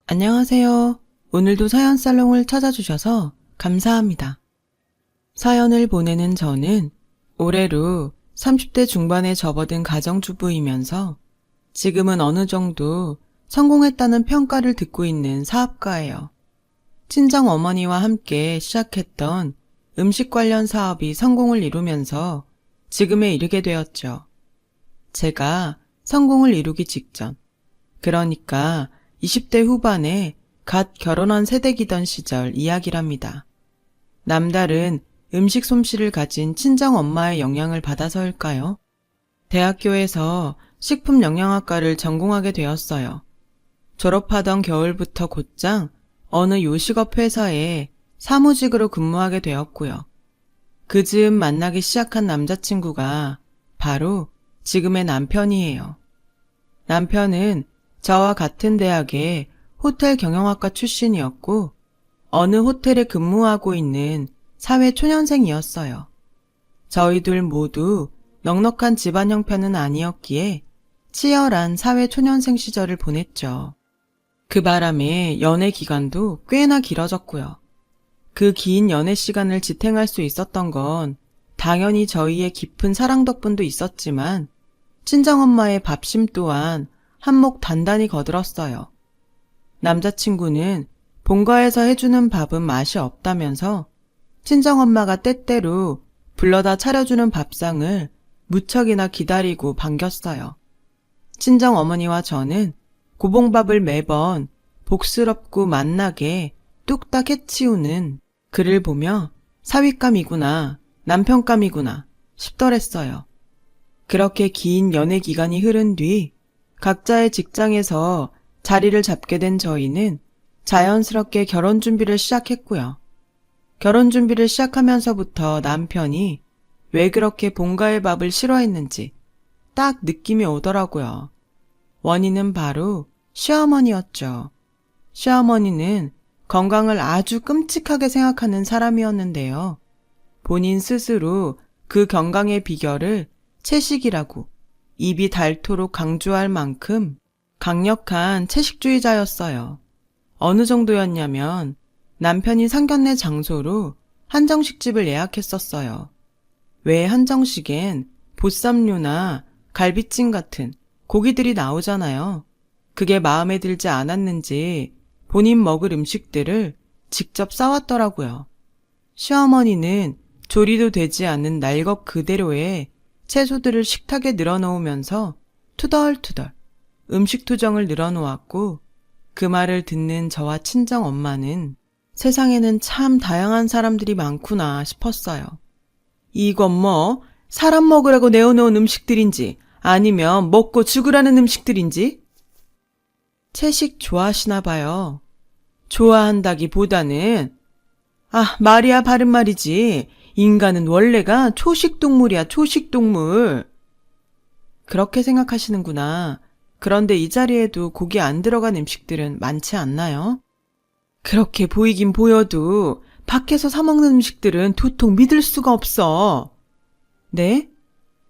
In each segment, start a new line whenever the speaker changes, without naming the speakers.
안녕하세요. 오늘도 사연 살롱을 찾아주셔서 감사합니다. 사연을 보내는 저는 올해로 30대 중반에 접어든 가정주부이면서 지금은 어느 정도 성공했다는 평가를 듣고 있는 사업가예요. 친정 어머니와 함께 시작했던 음식 관련 사업이 성공을 이루면서 지금에 이르게 되었죠. 제가 성공을 이루기 직전, 그러니까 20대 후반에 갓 결혼한 세대기던 시절 이야기랍니다. 남다른 음식 솜씨를 가진 친정 엄마의 영향을 받아서일까요? 대학교에서 식품영양학과를 전공하게 되었어요. 졸업하던 겨울부터 곧장 어느 요식업 회사에 사무직으로 근무하게 되었고요. 그 즈음 만나기 시작한 남자친구가 바로 지금의 남편이에요. 남편은 저와 같은 대학의 호텔 경영학과 출신이었고 어느 호텔에 근무하고 있는 사회 초년생이었어요. 저희 둘 모두 넉넉한 집안 형편은 아니었기에 치열한 사회 초년생 시절을 보냈죠. 그 바람에 연애 기간도 꽤나 길어졌고요. 그 긴 연애 시간을 지탱할 수 있었던 건 당연히 저희의 깊은 사랑 덕분도 있었지만 친정엄마의 밥심 또한 한몫 단단히 거들었어요. 남자친구는 본가에서 해주는 밥은 맛이 없다면서 친정엄마가 때때로 불러다 차려주는 밥상을 무척이나 기다리고 반겼어요. 친정어머니와 저는 고봉밥을 매번 복스럽고 맛나게 뚝딱 해치우는 그를 보며 사윗감이구나, 남편감이구나 싶더랬어요. 그렇게 긴 연애 기간이 흐른 뒤 각자의 직장에서 자리를 잡게 된 저희는 자연스럽게 결혼 준비를 시작했고요. 결혼 준비를 시작하면서부터 남편이 왜 그렇게 본가의 밥을 싫어했는지 딱 느낌이 오더라고요. 원인은 바로 시어머니였죠. 시어머니는 건강을 아주 끔찍하게 생각하는 사람이었는데요. 본인 스스로 그 건강의 비결을 채식이라고 입이 닳도록 강조할 만큼 강력한 채식주의자였어요. 어느 정도였냐면 남편이 상견례 장소로 한정식집을 예약했었어요. 왜 한정식엔 보쌈류나 갈비찜 같은 고기들이 나오잖아요. 그게 마음에 들지 않았는지 본인 먹을 음식들을 직접 싸왔더라고요. 시어머니는 조리도 되지 않은 날것 그대로의 채소들을 식탁에 늘어놓으면서 투덜투덜 음식 투정을 늘어놓았고 그 말을 듣는 저와 친정 엄마는 세상에는 참 다양한 사람들이 많구나 싶었어요. 이건 뭐 사람 먹으라고 내어놓은 음식들인지 아니면 먹고 죽으라는 음식들인지? 채식 좋아하시나 봐요. 좋아한다기보다는 말이야 바른 말이지. 인간은 원래가 초식동물이야, 초식동물. 그렇게 생각하시는구나. 그런데 이 자리에도 고기 안 들어간 음식들은 많지 않나요? 그렇게 보이긴 보여도 밖에서 사 먹는 음식들은 도통 믿을 수가 없어. 네?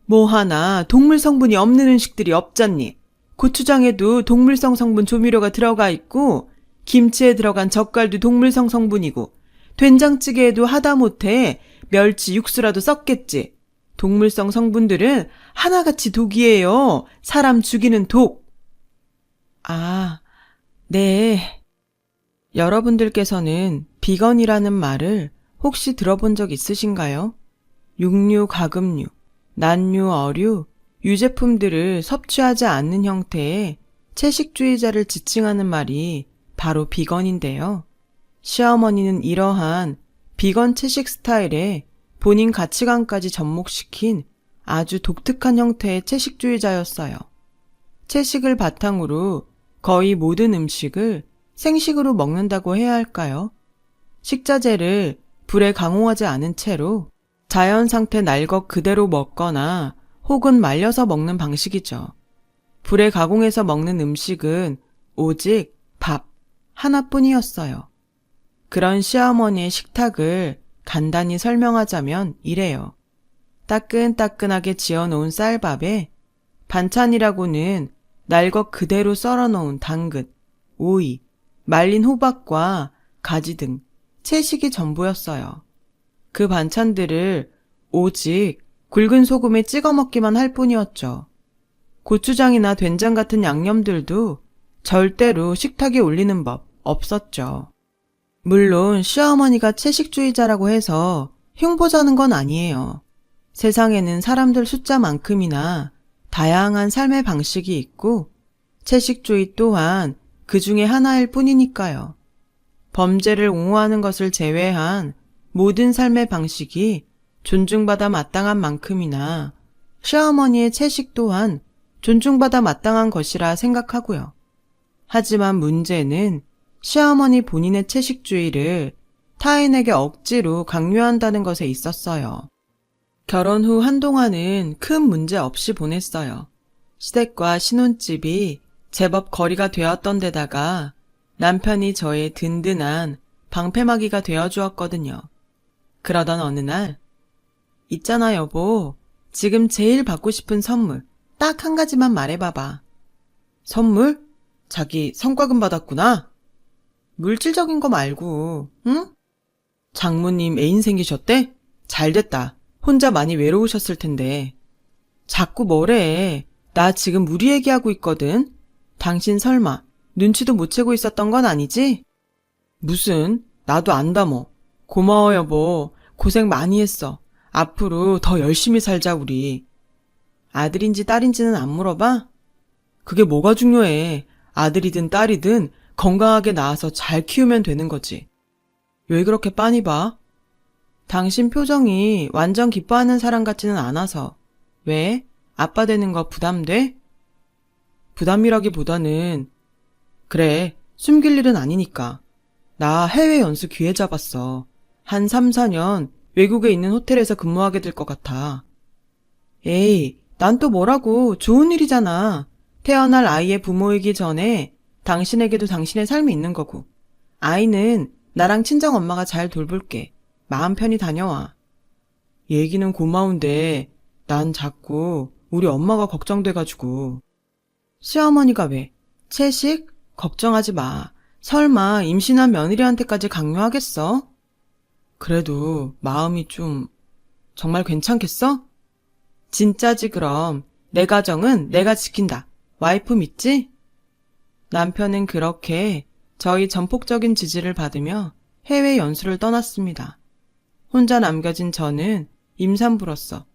뭐 하나 동물 성분이 없는 음식들이 없잖니. 고추장에도 동물성 성분 조미료가 들어가 있고 김치에 들어간 젓갈도 동물성 성분이고 된장찌개에도 하다못해 멸치 육수라도 썼겠지. 동물성 성분들은 하나같이 독이에요. 사람 죽이는 독. 네. 여러분들께서는 비건이라는 말을 혹시 들어본 적 있으신가요? 육류, 가금류, 난류, 어류, 유제품들을 섭취하지 않는 형태의 채식주의자를 지칭하는 말이 바로 비건인데요. 시어머니는 이러한 비건 채식 스타일에 본인 가치관까지 접목시킨 아주 독특한 형태의 채식주의자였어요. 채식을 바탕으로 거의 모든 음식을 생식으로 먹는다고 해야 할까요? 식자재를 불에 강호하지 않은 채로 자연 상태 날것 그대로 먹거나 혹은 말려서 먹는 방식이죠. 불에 가공해서 먹는 음식은 오직 밥 하나뿐이었어요. 그런 시어머니의 식탁을 간단히 설명하자면 이래요. 따끈따끈하게 지어놓은 쌀밥에 반찬이라고는 날것 그대로 썰어놓은 당근, 오이, 말린 호박과 가지 등 채식이 전부였어요. 그 반찬들을 오직 굵은 소금에 찍어 먹기만 할 뿐이었죠. 고추장이나 된장 같은 양념들도 절대로 식탁에 올리는 법 없었죠. 물론 시어머니가 채식주의자라고 해서 흉보자는 건 아니에요. 세상에는 사람들 숫자만큼이나 다양한 삶의 방식이 있고 채식주의 또한 그 중에 하나일 뿐이니까요. 범죄를 옹호하는 것을 제외한 모든 삶의 방식이 존중받아 마땅한 만큼이나 시어머니의 채식 또한 존중받아 마땅한 것이라 생각하고요. 하지만 문제는 시어머니 본인의 채식주의를 타인에게 억지로 강요한다는 것에 있었어요. 결혼 후 한동안은 큰 문제 없이 보냈어요. 시댁과 신혼집이 제법 거리가 되었던 데다가 남편이 저의 든든한 방패막이가 되어주었거든요. 그러던 어느 날, 있잖아 여보, 지금 제일 받고 싶은 선물 딱 한 가지만 말해봐봐. 선물? 자기 성과금 받았구나? 물질적인 거 말고, 응? 장모님 애인 생기셨대? 잘됐다. 혼자 많이 외로우셨을 텐데. 자꾸 뭐래. 나 지금 우리 얘기하고 있거든. 당신 설마 눈치도 못 채고 있었던 건 아니지? 무슨, 나도 안다 뭐. 고마워 여보. 고생 많이 했어. 앞으로 더 열심히 살자 우리. 아들인지 딸인지는 안 물어봐? 그게 뭐가 중요해. 아들이든 딸이든 건강하게 낳아서 잘 키우면 되는 거지. 왜 그렇게 빤히 봐? 당신 표정이 완전 기뻐하는 사람 같지는 않아서. 왜? 아빠 되는 거 부담돼? 부담이라기보다는 그래, 숨길 일은 아니니까. 나 해외 연수 기회 잡았어. 한 3, 4년 외국에 있는 호텔에서 근무하게 될 것 같아. 에이, 난 또 뭐라고. 좋은 일이잖아. 태어날 아이의 부모이기 전에 당신에게도 당신의 삶이 있는 거고. 아이는 나랑 친정엄마가 잘 돌볼게. 마음 편히 다녀와. 얘기는 고마운데 난 자꾸 우리 엄마가 걱정돼가지고. 시어머니가 왜? 채식? 걱정하지 마. 설마 임신한 며느리한테까지 강요하겠어? 그래도 마음이 좀... 정말 괜찮겠어? 진짜지 그럼. 내 가정은 내가 지킨다. 와이프 믿지? 남편은 그렇게 저희 전폭적인 지지를 받으며 해외 연수를 떠났습니다. 혼자 남겨진 저는 임산부로서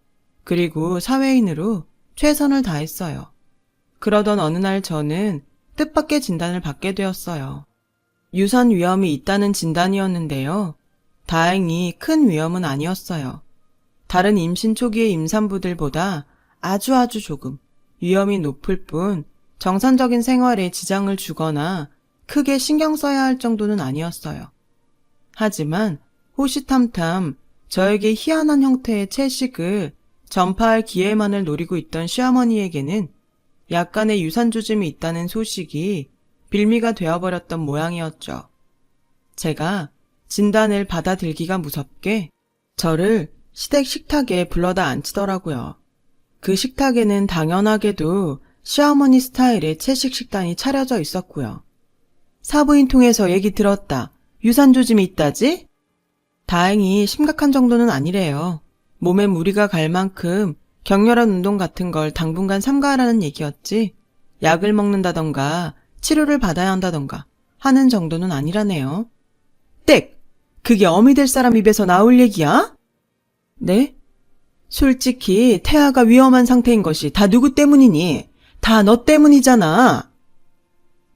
그리고 사회인으로 최선을 다했어요. 그러던 어느 날 저는 뜻밖의 진단을 받게 되었어요. 유산 위험이 있다는 진단이었는데요. 다행히 큰 위험은 아니었어요. 다른 임신 초기의 임산부들보다 아주 조금 위험이 높을 뿐 정상적인 생활에 지장을 주거나 크게 신경 써야 할 정도는 아니었어요. 하지만 호시탐탐 저에게 희한한 형태의 채식을 전파할 기회만을 노리고 있던 시어머니에게는 약간의 유산조짐이 있다는 소식이 빌미가 되어버렸던 모양이었죠. 제가 진단을 받아들기가 무섭게 저를 시댁 식탁에 불러다 앉히더라고요. 그 식탁에는 당연하게도 시어머니 스타일의 채식 식단이 차려져 있었고요. 사부인 통해서 얘기 들었다. 유산조짐이 있다지? 다행히 심각한 정도는 아니래요. 몸에 무리가 갈 만큼 격렬한 운동 같은 걸 당분간 삼가하라는 얘기였지 약을 먹는다던가 치료를 받아야 한다던가 하는 정도는 아니라네요. 땡! 그게 어미 될 사람 입에서 나올 얘기야? 네? 솔직히 태아가 위험한 상태인 것이 다 누구 때문이니? 다 너 때문이잖아.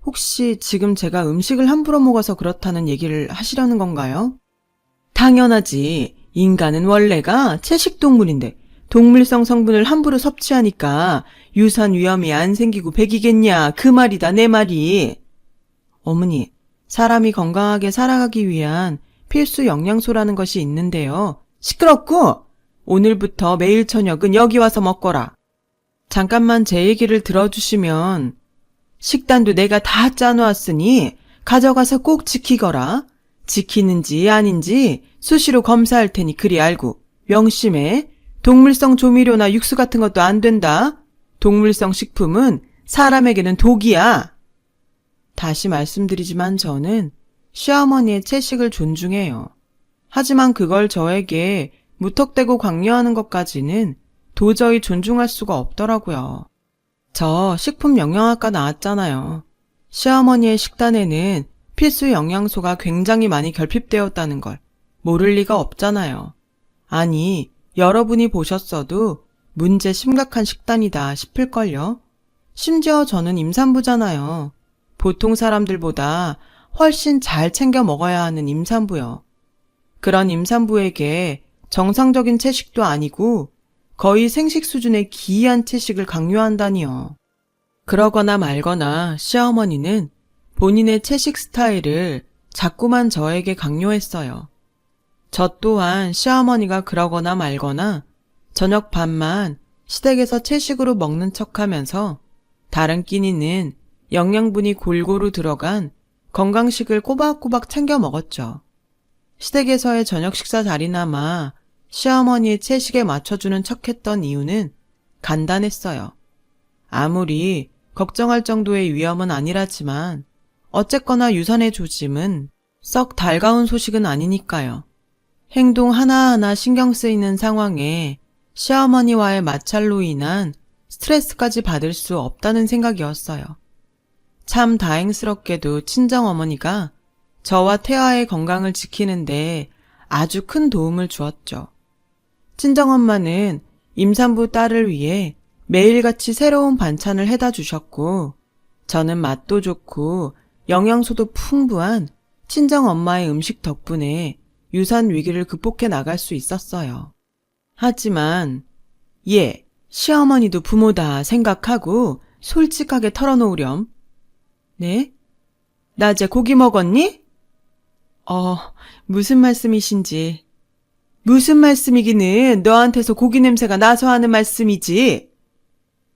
혹시 지금 제가 음식을 함부로 먹어서 그렇다는 얘기를 하시려는 건가요? 당연하지. 인간은 원래가 채식동물인데 동물성 성분을 함부로 섭취하니까 유산 위험이 안 생기고 백이겠냐. 그 말이다 내 말이. 어머니, 사람이 건강하게 살아가기 위한 필수 영양소라는 것이 있는데요. 시끄럽고 오늘부터 매일 저녁은 여기 와서 먹거라. 잠깐만 제 얘기를 들어주시면 식단도 내가 다 짜놓았으니 가져가서 꼭 지키거라. 지키는지 아닌지 수시로 검사할 테니 그리 알고 명심해. 동물성 조미료나 육수 같은 것도 안 된다. 동물성 식품은 사람에게는 독이야. 다시 말씀드리지만 저는 시어머니의 채식을 존중해요. 하지만 그걸 저에게 무턱대고 강요하는 것까지는 도저히 존중할 수가 없더라고요. 저 식품 영양학과 나왔잖아요. 시어머니의 식단에는 필수 영양소가 굉장히 많이 결핍되었다는 걸 모를 리가 없잖아요. 아니, 여러분이 보셨어도 문제 심각한 식단이다 싶을걸요? 심지어 저는 임산부잖아요. 보통 사람들보다 훨씬 잘 챙겨 먹어야 하는 임산부요. 그런 임산부에게 정상적인 채식도 아니고 거의 생식 수준의 기이한 채식을 강요한다니요. 그러거나 말거나 시어머니는 본인의 채식 스타일을 자꾸만 저에게 강요했어요. 저 또한 시어머니가 그러거나 말거나 저녁 밥만 시댁에서 채식으로 먹는 척하면서 다른 끼니는 영양분이 골고루 들어간 건강식을 꼬박꼬박 챙겨 먹었죠. 시댁에서의 저녁 식사 자리나마 시어머니의 채식에 맞춰주는 척했던 이유는 간단했어요. 아무리 걱정할 정도의 위험은 아니라지만 어쨌거나 유산의 조짐은 썩 달가운 소식은 아니니까요. 행동 하나하나 신경 쓰이는 상황에 시어머니와의 마찰로 인한 스트레스까지 받을 수 없다는 생각이었어요. 참 다행스럽게도 친정어머니가 저와 태아의 건강을 지키는데 아주 큰 도움을 주었죠. 친정엄마는 임산부 딸을 위해 매일같이 새로운 반찬을 해다 주셨고, 저는 맛도 좋고 영양소도 풍부한 친정엄마의 음식 덕분에 유산 위기를 극복해 나갈 수 있었어요. 하지만 시어머니도 부모다 생각하고 솔직하게 털어놓으렴. 네? 낮에 고기 먹었니? 무슨 말씀이신지. 무슨 말씀이기는 너한테서 고기 냄새가 나서 하는 말씀이지.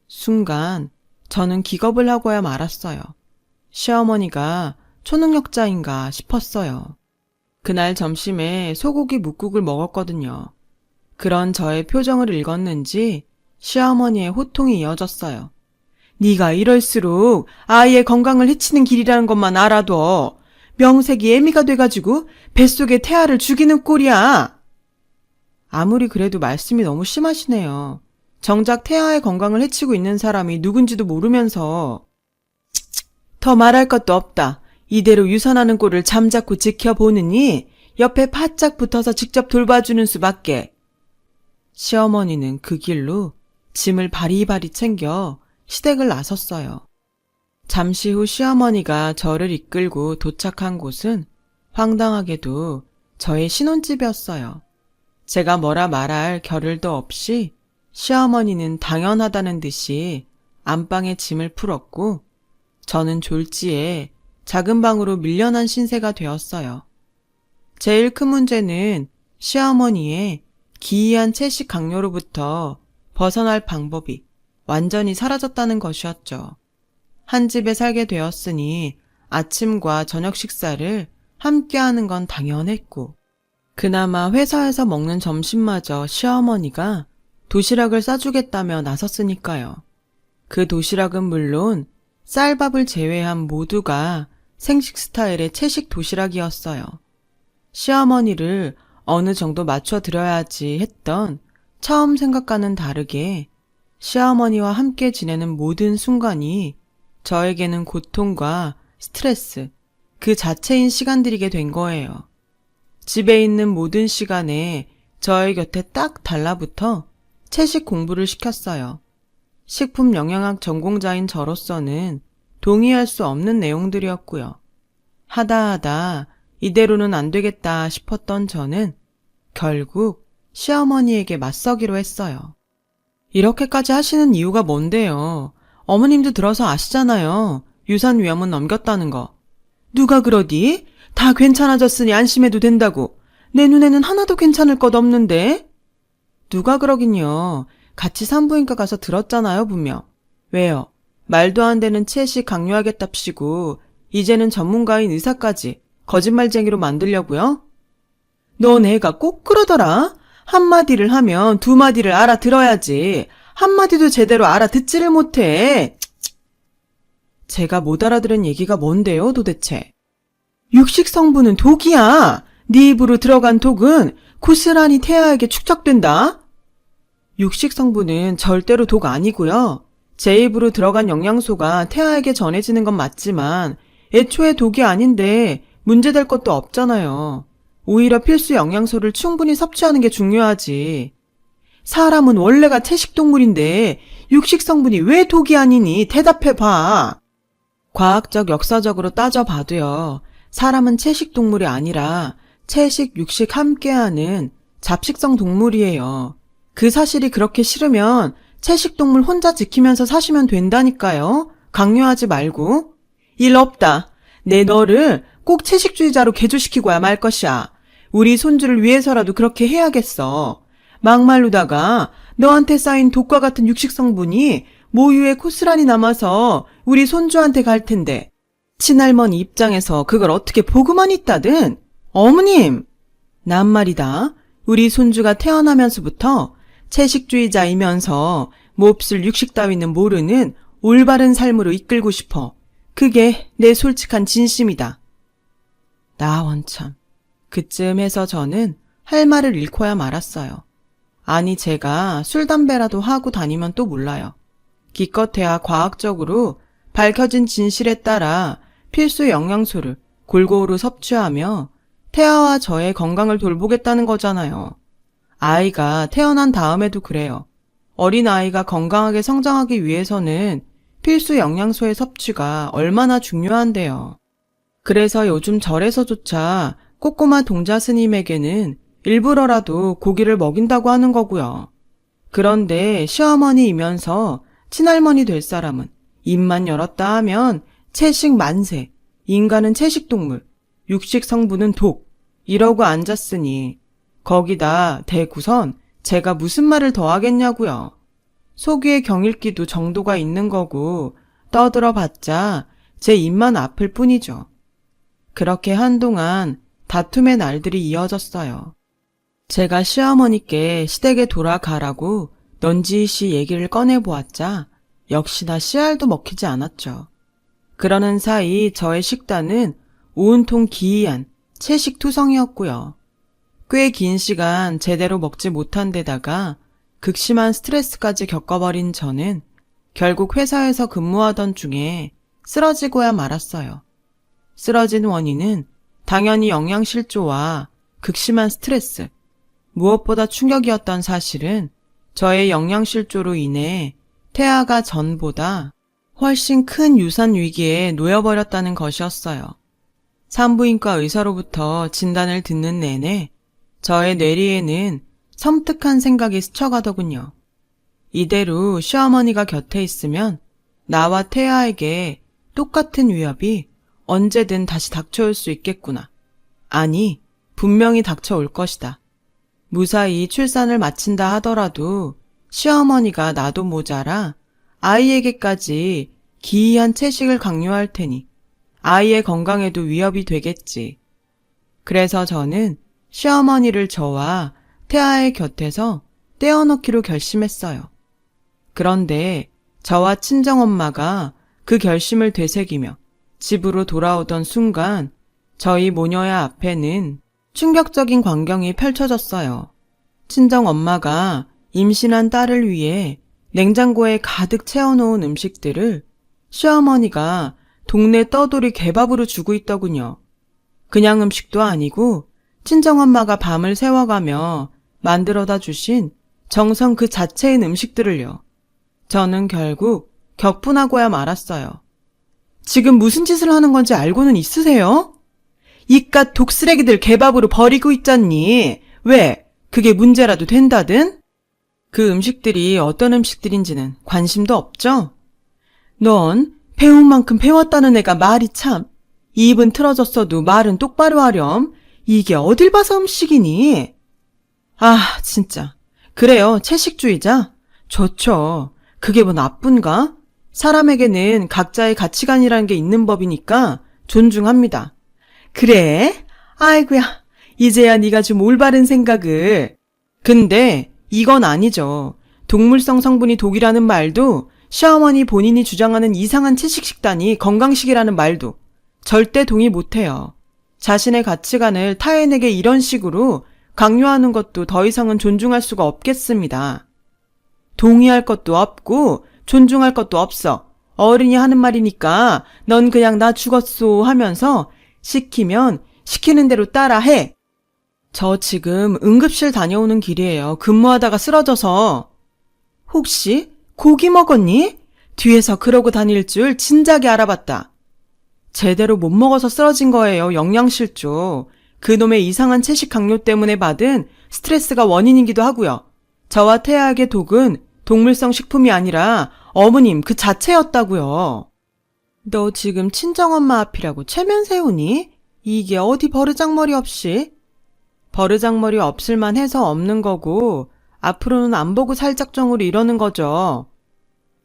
순간 저는 기겁을 하고야 말았어요. 시어머니가 초능력자인가 싶었어요. 그날 점심에 소고기 뭇국을 먹었거든요. 그런 저의 표정을 읽었는지 시어머니의 호통이 이어졌어요. 네가 이럴수록 아이의 건강을 해치는 길이라는 것만 알아둬. 명색이 애미가 돼가지고 뱃속에 태아를 죽이는 꼴이야. 아무리 그래도 말씀이 너무 심하시네요. 정작 태아의 건강을 해치고 있는 사람이 누군지도 모르면서. 더 말할 것도 없다. 이대로 유산하는 꼴을 잠자코 지켜보느니 옆에 바짝 붙어서 직접 돌봐주는 수밖에. 시어머니는 그 길로 짐을 바리바리 챙겨 시댁을 나섰어요. 잠시 후 시어머니가 저를 이끌고 도착한 곳은 황당하게도 저의 신혼집이었어요. 제가 뭐라 말할 겨를도 없이 시어머니는 당연하다는 듯이 안방에 짐을 풀었고 저는 졸지에 작은 방으로 밀려난 신세가 되었어요. 제일 큰 문제는 시어머니의 기이한 채식 강요로부터 벗어날 방법이 완전히 사라졌다는 것이었죠. 한 집에 살게 되었으니 아침과 저녁 식사를 함께 하는 건 당연했고, 그나마 회사에서 먹는 점심마저 시어머니가 도시락을 싸주겠다며 나섰으니까요. 그 도시락은 물론 쌀밥을 제외한 모두가 생식 스타일의 채식 도시락이었어요. 시어머니를 어느 정도 맞춰드려야지 했던 처음 생각과는 다르게 시어머니와 함께 지내는 모든 순간이 저에게는 고통과 스트레스, 그 자체인 시간들이게 된 거예요. 집에 있는 모든 시간에 저의 곁에 딱 달라붙어 채식 공부를 시켰어요. 식품 영양학 전공자인 저로서는 동의할 수 없는 내용들이었고요. 하다 이대로는 안 되겠다 싶었던 저는 결국 시어머니에게 맞서기로 했어요. 이렇게까지 하시는 이유가 뭔데요? 어머님도 들어서 아시잖아요. 유산 위험은 넘겼다는 거. 누가 그러디? 다 괜찮아졌으니 안심해도 된다고. 내 눈에는 하나도 괜찮을 것 없는데? 누가 그러긴요. 같이 산부인과 가서 들었잖아요, 분명. 왜요? 말도 안 되는 채식 강요하겠답시고 이제는 전문가인 의사까지 거짓말쟁이로 만들려고요? 넌 애가 꼭 그러더라. 한마디를 하면 두 마디를 알아들어야지. 한마디도 제대로 알아듣지를 못해. 제가 못 알아들은 얘기가 뭔데요, 도대체? 육식 성분은 독이야. 네 입으로 들어간 독은 고스란히 태아에게 축적된다. 육식 성분은 절대로 독 아니고요. 제 입으로 들어간 영양소가 태아에게 전해지는 건 맞지만 애초에 독이 아닌데 문제될 것도 없잖아요. 오히려 필수 영양소를 충분히 섭취하는 게 중요하지. 사람은 원래가 채식동물인데 육식 성분이 왜 독이 아니니? 대답해봐. 과학적 역사적으로 따져봐도요. 사람은 채식동물이 아니라 채식, 육식 함께하는 잡식성 동물이에요. 그 사실이 그렇게 싫으면 채식동물 혼자 지키면서 사시면 된다니까요. 강요하지 말고. 일 없다. 내 너를 꼭 채식주의자로 개조시키고야 말 것이야. 우리 손주를 위해서라도 그렇게 해야겠어. 막말로다가 너한테 쌓인 독과 같은 육식 성분이 모유에 고스란히 남아서 우리 손주한테 갈 텐데 친할머니 입장에서 그걸 어떻게 보고만 있다든. 어머님! 난 말이다. 우리 손주가 태어나면서부터 채식주의자이면서 몹쓸 육식 따위는 모르는 올바른 삶으로 이끌고 싶어. 그게 내 솔직한 진심이다. 나 원참. 그쯤 해서 저는 할 말을 잃고야 말았어요. 아니 제가 술, 담배라도 하고 다니면 또 몰라요. 기껏해야 과학적으로 밝혀진 진실에 따라 필수 영양소를 골고루 섭취하며 태아와 저의 건강을 돌보겠다는 거잖아요. 아이가 태어난 다음에도 그래요. 어린아이가 건강하게 성장하기 위해서는 필수 영양소의 섭취가 얼마나 중요한데요. 그래서 요즘 절에서조차 꼬꼬마 동자 스님에게는 일부러라도 고기를 먹인다고 하는 거고요. 그런데 시어머니이면서 친할머니 될 사람은 입만 열었다 하면 채식 만세, 인간은 채식동물, 육식 성분은 독, 이러고 앉았으니 거기다 대구선 제가 무슨 말을 더 하겠냐고요. 속위의 경읽기도 정도가 있는 거고 떠들어봤자 제 입만 아플 뿐이죠. 그렇게 한동안 다툼의 날들이 이어졌어요. 제가 시어머니께 시댁에 돌아가라고 넌지시 얘기를 꺼내보았자 역시나 씨알도 먹히지 않았죠. 그러는 사이 저의 식단은 온통 기이한 채식투성이었고요. 꽤 긴 시간 제대로 먹지 못한 데다가 극심한 스트레스까지 겪어버린 저는 결국 회사에서 근무하던 중에 쓰러지고야 말았어요. 쓰러진 원인은 당연히 영양실조와 극심한 스트레스, 무엇보다 충격이었던 사실은 저의 영양실조로 인해 태아가 전보다 훨씬 큰 유산 위기에 놓여버렸다는 것이었어요. 산부인과 의사로부터 진단을 듣는 내내 저의 뇌리에는 섬뜩한 생각이 스쳐가더군요. 이대로 시어머니가 곁에 있으면 나와 태아에게 똑같은 위협이 언제든 다시 닥쳐올 수 있겠구나. 아니, 분명히 닥쳐올 것이다. 무사히 출산을 마친다 하더라도 시어머니가 나도 모자라 아이에게까지 기이한 채식을 강요할 테니 아이의 건강에도 위협이 되겠지. 그래서 저는 시어머니를 저와 태아의 곁에서 떼어놓기로 결심했어요. 그런데 저와 친정엄마가 그 결심을 되새기며 집으로 돌아오던 순간 저희 모녀의 앞에는 충격적인 광경이 펼쳐졌어요. 친정엄마가 임신한 딸을 위해 냉장고에 가득 채워놓은 음식들을 시어머니가 동네 떠돌이 개밥으로 주고 있더군요. 그냥 음식도 아니고 친정엄마가 밤을 새워가며 만들어다 주신 정성 그 자체인 음식들을요. 저는 결국 격분하고야 말았어요. 지금 무슨 짓을 하는 건지 알고는 있으세요? 이깟 독쓰레기들 개밥으로 버리고 있잖니. 왜? 그게 문제라도 된다든? 그 음식들이 어떤 음식들인지는 관심도 없죠? 넌 배운 만큼 배웠다는 애가 말이 참. 입은 틀어졌어도 말은 똑바로 하렴. 이게 어딜 봐서 음식이니? 아, 진짜. 그래요, 채식주의자? 좋죠. 그게 뭐 나쁜가? 사람에게는 각자의 가치관이라는 게 있는 법이니까 존중합니다. 그래? 아이고야, 이제야 네가 좀 올바른 생각을. 근데 이건 아니죠. 동물성 성분이 독이라는 말도 시어머니 본인이 주장하는 이상한 채식 식단이 건강식이라는 말도 절대 동의 못해요. 자신의 가치관을 타인에게 이런 식으로 강요하는 것도 더 이상은 존중할 수가 없겠습니다. 동의할 것도 없고 존중할 것도 없어. 어른이 하는 말이니까 넌 그냥 나 죽었소 하면서 시키면 시키는 대로 따라해. 저 지금 응급실 다녀오는 길이에요. 근무하다가 쓰러져서. 혹시 고기 먹었니? 뒤에서 그러고 다닐 줄 진작에 알아봤다. 제대로 못 먹어서 쓰러진 거예요. 영양실조. 그놈의 이상한 채식 강요 때문에 받은 스트레스가 원인이기도 하고요. 저와 태아에게 독은 동물성 식품이 아니라 어머님 그 자체였다고요. 너 지금 친정엄마 앞이라고 체면 세우니? 이게 어디 버르장머리 없이? 버르장머리 없을만 해서 없는 거고 앞으로는 안 보고 살 작정으로 이러는 거죠.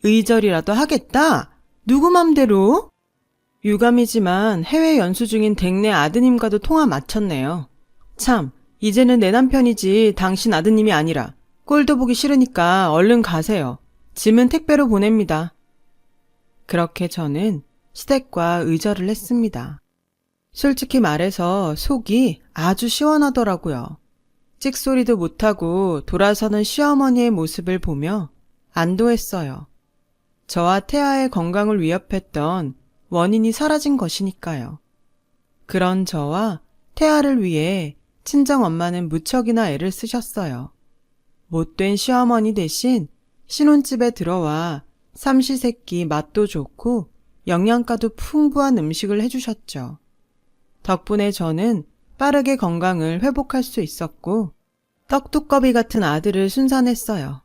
의절이라도 하겠다? 누구 맘대로? 유감이지만 해외 연수 중인 댁내 아드님과도 통화 마쳤네요. 참, 이제는 내 남편이지 당신 아드님이 아니라 꼴도 보기 싫으니까 얼른 가세요. 짐은 택배로 보냅니다. 그렇게 저는 시댁과 의절을 했습니다. 솔직히 말해서 속이 아주 시원하더라고요. 찍소리도 못하고 돌아서는 시어머니의 모습을 보며 안도했어요. 저와 태아의 건강을 위협했던 원인이 사라진 것이니까요. 그런 저와 태아를 위해 친정엄마는 무척이나 애를 쓰셨어요. 못된 시어머니 대신 신혼집에 들어와 삼시세끼 맛도 좋고 영양가도 풍부한 음식을 해주셨죠. 덕분에 저는 빠르게 건강을 회복할 수 있었고 떡두꺼비 같은 아들을 순산했어요.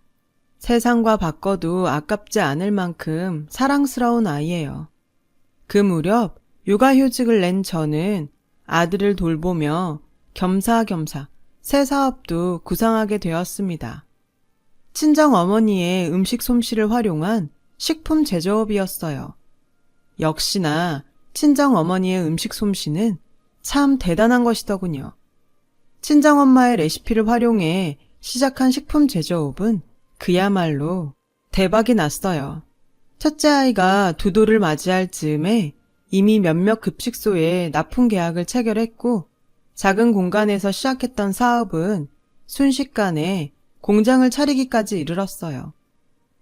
세상과 바꿔도 아깝지 않을 만큼 사랑스러운 아이예요. 그 무렵 육아휴직을 낸 저는 아들을 돌보며 겸사겸사 새 사업도 구상하게 되었습니다. 친정어머니의 음식 솜씨를 활용한 식품 제조업이었어요. 역시나 친정어머니의 음식 솜씨는 참 대단한 것이더군요. 친정엄마의 레시피를 활용해 시작한 식품 제조업은 그야말로 대박이 났어요. 첫째 아이가 두 돌을 맞이할 즈음에 이미 몇몇 급식소에 납품 계약을 체결했고 작은 공간에서 시작했던 사업은 순식간에 공장을 차리기까지 이르렀어요.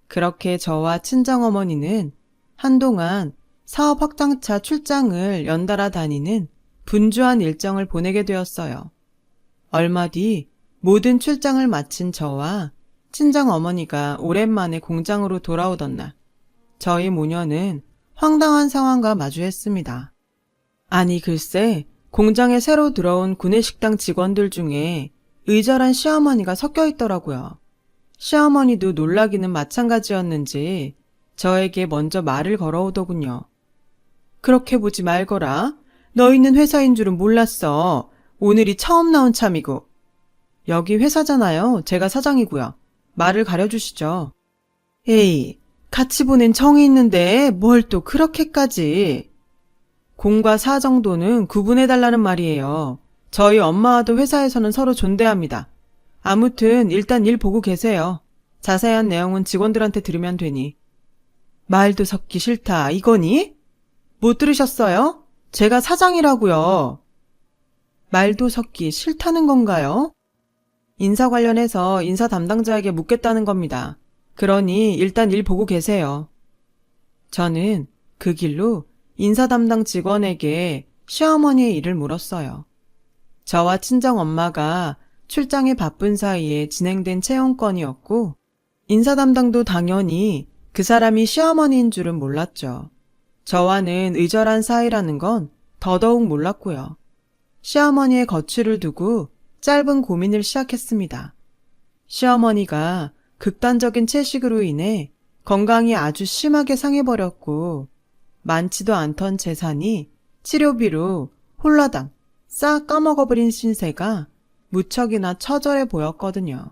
그렇게 저와 친정어머니는 한동안 사업 확장차 출장을 연달아 다니는 분주한 일정을 보내게 되었어요. 얼마 뒤 모든 출장을 마친 저와 친정어머니가 오랜만에 공장으로 돌아오던 날, 저희 모녀는 황당한 상황과 마주했습니다. 아니 글쎄 공장에 새로 들어온 구내식당 직원들 중에 의절한 시어머니가 섞여 있더라고요. 시어머니도 놀라기는 마찬가지였는지 저에게 먼저 말을 걸어오더군요. 그렇게 보지 말거라. 너희는 회사인 줄은 몰랐어. 오늘이 처음 나온 참이고. 여기 회사잖아요. 제가 사장이고요. 말을 가려주시죠. 에이, 같이 보낸 정이 있는데 뭘 또 그렇게까지. 공과 사 정도는 구분해달라는 말이에요. 저희 엄마와도 회사에서는 서로 존대합니다. 아무튼 일단 일 보고 계세요. 자세한 내용은 직원들한테 들으면 되니. 말도 섞기 싫다. 이거니? 못 들으셨어요? 제가 사장이라고요. 말도 섞기 싫다는 건가요? 인사 관련해서 인사 담당자에게 묻겠다는 겁니다. 그러니 일단 일 보고 계세요. 저는 그 길로 인사 담당 직원에게 시어머니의 일을 물었어요. 저와 친정엄마가 출장에 바쁜 사이에 진행된 채용건이었고 인사 담당도 당연히 그 사람이 시어머니인 줄은 몰랐죠. 저와는 의절한 사이라는 건 더더욱 몰랐고요. 시어머니의 거취를 두고 짧은 고민을 시작했습니다. 시어머니가 극단적인 채식으로 인해 건강이 아주 심하게 상해버렸고 많지도 않던 재산이 치료비로 홀라당 싹 까먹어버린 신세가 무척이나 처절해 보였거든요.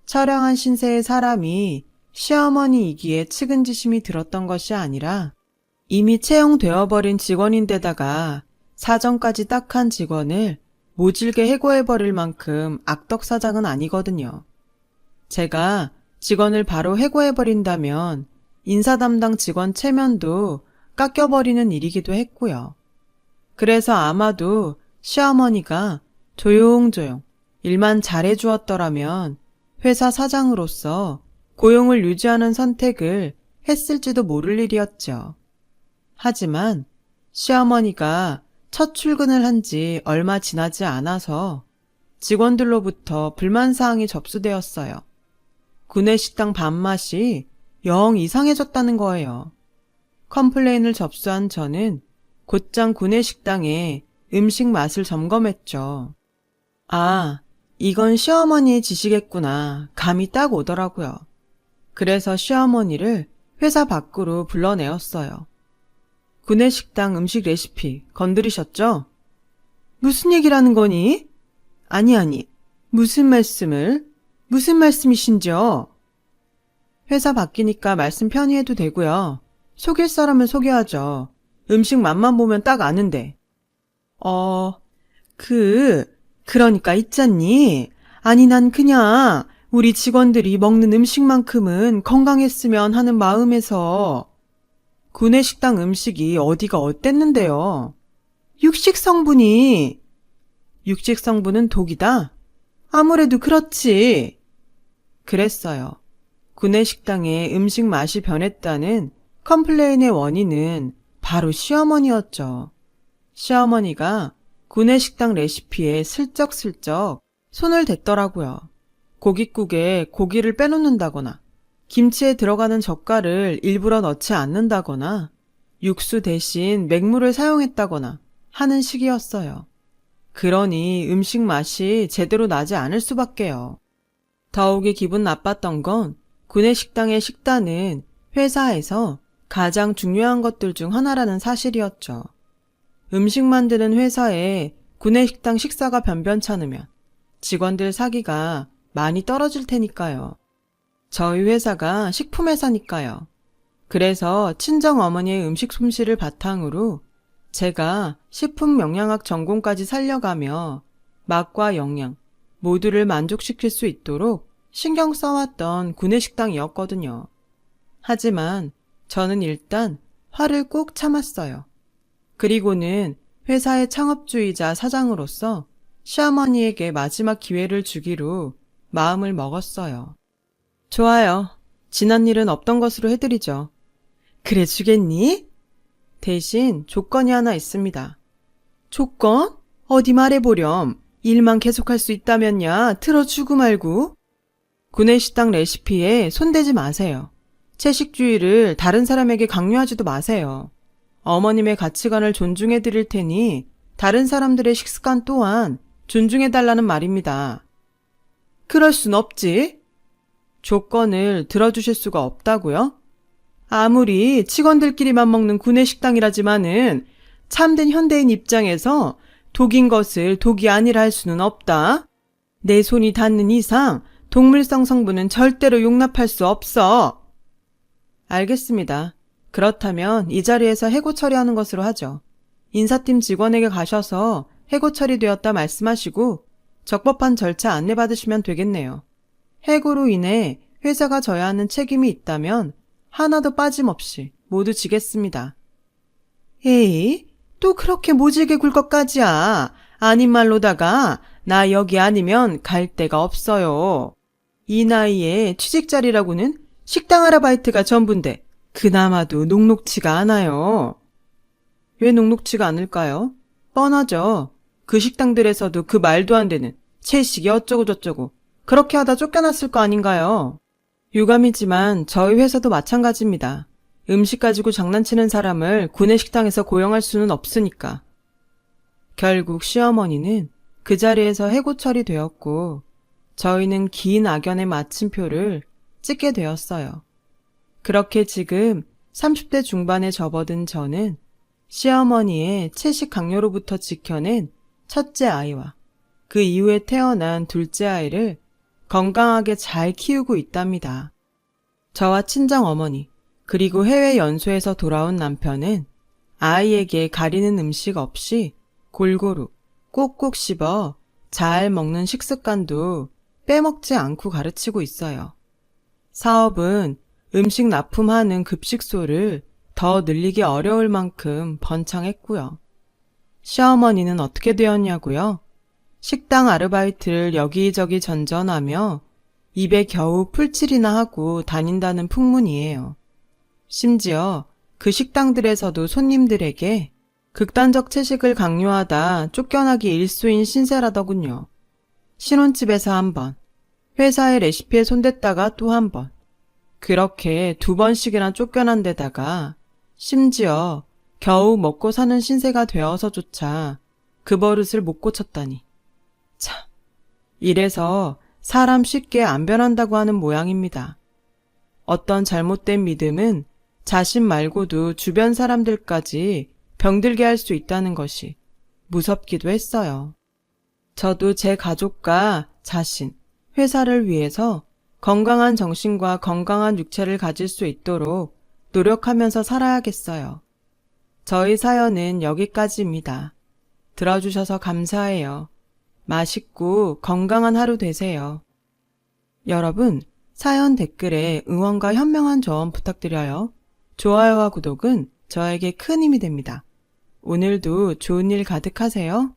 처량한 신세의 사람이 시어머니이기에 측은지심이 들었던 것이 아니라 이미 채용되어버린 직원인데다가 사정까지 딱한 직원을 모질게 해고해버릴 만큼 악덕사장은 아니거든요. 제가 직원을 바로 해고해버린다면 인사 담당 직원 체면도 깎여버리는 일이기도 했고요. 그래서 아마도 시어머니가 조용조용 일만 잘해주었더라면 회사 사장으로서 고용을 유지하는 선택을 했을지도 모를 일이었죠. 하지만 시어머니가 첫 출근을 한 지 얼마 지나지 않아서 직원들로부터 불만사항이 접수되었어요. 구내식당 밥맛이 영 이상해졌다는 거예요. 컴플레인을 접수한 저는 곧장 구내식당의 음식 맛을 점검했죠. 아, 이건 시어머니의 지시겠구나. 감이 딱 오더라고요. 그래서 시어머니를 회사 밖으로 불러내었어요. 구내식당 음식 레시피 건드리셨죠? 무슨 얘기라는 거니? 아니, 무슨 말씀이신지요? 회사 바뀌니까 말씀 편히 해도 되고요. 속일 사람은 속여야죠. 음식 맛만 보면 딱 아는데. 그러니까 있잖니. 아니 난 그냥 우리 직원들이 먹는 음식만큼은 건강했으면 하는 마음에서. 구내식당 음식이 어디가 어땠는데요? 육식 성분은 독이다? 아무래도 그렇지. 그랬어요. 구내식당의 음식 맛이 변했다는 컴플레인의 원인은 바로 시어머니였죠. 시어머니가 구내식당 레시피에 슬쩍슬쩍 손을 댔더라고요. 고깃국에 고기를 빼놓는다거나 김치에 들어가는 젓갈을 일부러 넣지 않는다거나 육수 대신 맹물을 사용했다거나 하는 식이었어요. 그러니 음식 맛이 제대로 나지 않을 수밖에요. 더욱이 기분 나빴던 건 구내식당의 식단은 회사에서 가장 중요한 것들 중 하나라는 사실이었죠. 음식 만드는 회사에 구내식당 식사가 변변찮으면 직원들 사기가 많이 떨어질 테니까요. 저희 회사가 식품회사니까요. 그래서 친정어머니의 음식 솜씨를 바탕으로 제가 식품영양학 전공까지 살려가며 맛과 영양 모두를 만족시킬 수 있도록 신경 써왔던 구내식당이었거든요. 하지만 저는 일단 화를 꾹 참았어요. 그리고는 회사의 창업주이자 사장으로서 시어머니에게 마지막 기회를 주기로 마음을 먹었어요. 좋아요. 지난 일은 없던 것으로 해드리죠. 그래 주겠니? 대신 조건이 하나 있습니다. 조건? 어디 말해보렴. 일만 계속할 수 있다면야 틀어주고 말고. 구내식당 레시피에 손대지 마세요. 채식주의를 다른 사람에게 강요하지도 마세요. 어머님의 가치관을 존중해 드릴 테니 다른 사람들의 식습관 또한 존중해 달라는 말입니다. 그럴 순 없지. 조건을 들어주실 수가 없다고요? 아무리 직원들끼리만 먹는 구내식당이라지만은 참된 현대인 입장에서 독인 것을 독이 아니라 할 수는 없다. 내 손이 닿는 이상 동물성 성분은 절대로 용납할 수 없어. 알겠습니다. 그렇다면 이 자리에서 해고 처리하는 것으로 하죠. 인사팀 직원에게 가셔서 해고 처리되었다 말씀하시고 적법한 절차 안내받으시면 되겠네요. 해고로 인해 회사가 져야 하는 책임이 있다면 하나도 빠짐없이 모두 지겠습니다. 에이, 또 그렇게 모질게 굴 것까지야. 아닌 말로다가 나 여기 아니면 갈 데가 없어요. 이 나이에 취직 자리라고는 식당 아르바이트가 전부인데 그나마도 녹록치가 않아요. 왜 녹록치가 않을까요? 뻔하죠. 그 식당들에서도 그 말도 안 되는 채식이 어쩌고저쩌고 그렇게 하다 쫓겨났을 거 아닌가요? 유감이지만 저희 회사도 마찬가지입니다. 음식 가지고 장난치는 사람을 구내식당에서 고용할 수는 없으니까. 결국 시어머니는 그 자리에서 해고 처리되었고 저희는 긴 악연의 마침표를 찍게 되었어요. 그렇게 지금 30대 중반에 접어든 저는 시어머니의 채식 강요로부터 지켜낸 첫째 아이와 그 이후에 태어난 둘째 아이를 건강하게 잘 키우고 있답니다. 저와 친정어머니 그리고 해외 연수에서 돌아온 남편은 아이에게 가리는 음식 없이 골고루 꼭꼭 씹어 잘 먹는 식습관도 빼먹지 않고 가르치고 있어요. 사업은 음식 납품하는 급식소를 더 늘리기 어려울 만큼 번창했고요. 시어머니는 어떻게 되었냐고요? 식당 아르바이트를 여기저기 전전하며 입에 겨우 풀칠이나 하고 다닌다는 풍문이에요. 심지어 그 식당들에서도 손님들에게 극단적 채식을 강요하다 쫓겨나기 일쑤인 신세라더군요. 신혼집에서 한 번, 회사의 레시피에 손댔다가 또 한 번, 그렇게 2번씩이나 쫓겨난 데다가 심지어 겨우 먹고 사는 신세가 되어서조차 그 버릇을 못 고쳤다니. 참, 이래서 사람 쉽게 안 변한다고 하는 모양입니다. 어떤 잘못된 믿음은 자신 말고도 주변 사람들까지 병들게 할 수 있다는 것이 무섭기도 했어요. 저도 제 가족과 자신, 회사를 위해서 건강한 정신과 건강한 육체를 가질 수 있도록 노력하면서 살아야겠어요. 저희 사연은 여기까지입니다. 들어주셔서 감사해요. 맛있고 건강한 하루 되세요. 여러분, 사연 댓글에 응원과 현명한 조언 부탁드려요. 좋아요와 구독은 저에게 큰 힘이 됩니다. 오늘도 좋은 일 가득하세요.